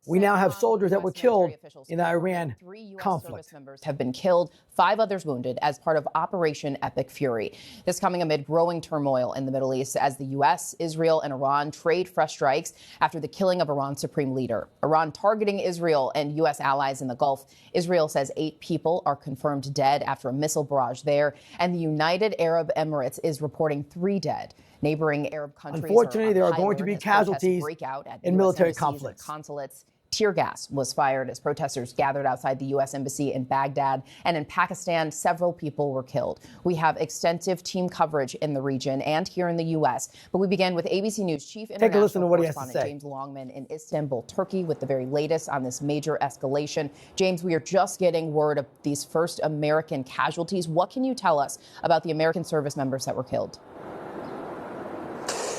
We now have soldiers that were killed in the Iran Three U.S. conflict. service members have been killed, 5 others wounded as part of Operation Epic Fury. This coming amid growing turmoil in the Middle East as the U.S., Israel, and Iran trade fresh strikes after the killing of Iran's supreme leader. Iran targeting Israel and U.S. allies in the Gulf. Israel says 8 people are confirmed dead after a missile barrage there, and the United Arab Emirates is reporting 3 dead. Neighboring Arab countries Unfortunately, there are going to be as protests casualties break out at in US military embassies and conflicts. consulates. Tear gas was fired as protesters gathered outside the U.S. Embassy in Baghdad. And in Pakistan, several people were killed. We have extensive team coverage in the region and here in the U.S. But we begin with ABC News Chief International Correspondent James Longman in Istanbul, Turkey, with the very latest on this major escalation. James, we are just getting word of these first American casualties. What can you tell us about the American service members that were killed?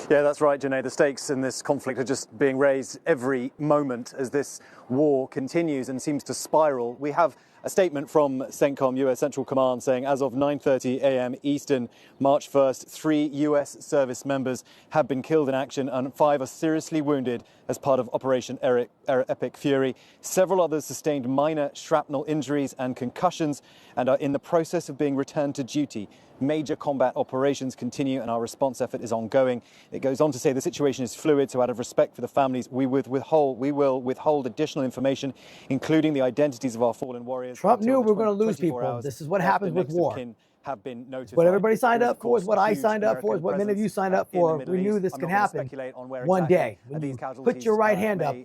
Yeah, that's right, Janae. The stakes in this conflict are just being raised every moment as this war continues and seems to spiral. We have a statement from CENTCOM, US Central Command, saying as of 9:30 a.m. Eastern, March 1st, 3 US service members have been killed in action and 5 are seriously wounded as part of Operation Epic Fury. Several others sustained minor shrapnel injuries and concussions and are in the process of being returned to duty. Major combat operations continue and our response effort is ongoing. It goes on to say the situation is fluid, so out of respect for the families, we will withhold additional information, including the identities of our fallen warriors. Trump knew we were going to lose people. This is what happens with war. Have been notified. What everybody signed up for is what I signed up for, is what many of you signed up for. We knew this could happen one day. When you put your right hand up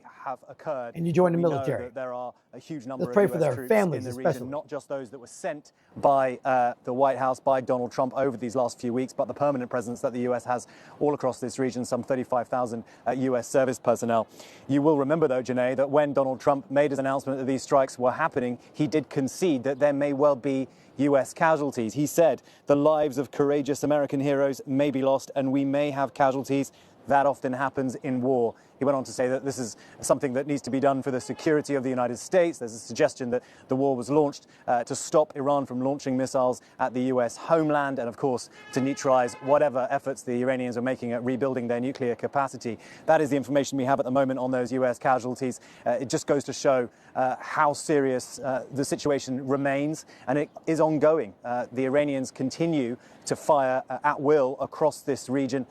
and you join the military. There are a huge number Let's pray of for US their troops families, in the especially. region, not just those that were sent by the White House, by Donald Trump over these last few weeks, but the permanent presence that the US has all across this region, some 35,000 US service personnel. You will remember, though, Janae, that when Donald Trump made his announcement that these strikes were happening, he did concede that there may well be US casualties. He said the lives of courageous American heroes may be lost and we may have casualties. That often happens in war. He went on to say that this is something that needs to be done for the security of the United States. There's a suggestion that the war was launched to stop Iran from launching missiles at the US homeland and, of course, to neutralize whatever efforts the Iranians are making at rebuilding their nuclear capacity. That is the information we have at the moment on those US casualties. It just goes to show how serious the situation remains, and it is ongoing. The Iranians continue to fire at will across this region.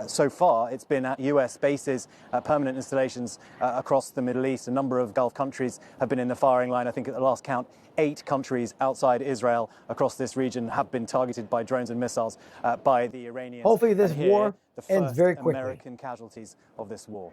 So far, it's been at US bases, permanent installations across the Middle East. A number of Gulf countries have been in the firing line. I think at the last count, 8 countries outside Israel across this region have been targeted by drones and missiles by the Iranians. Hopefully this war ends very quickly. American casualties of this war.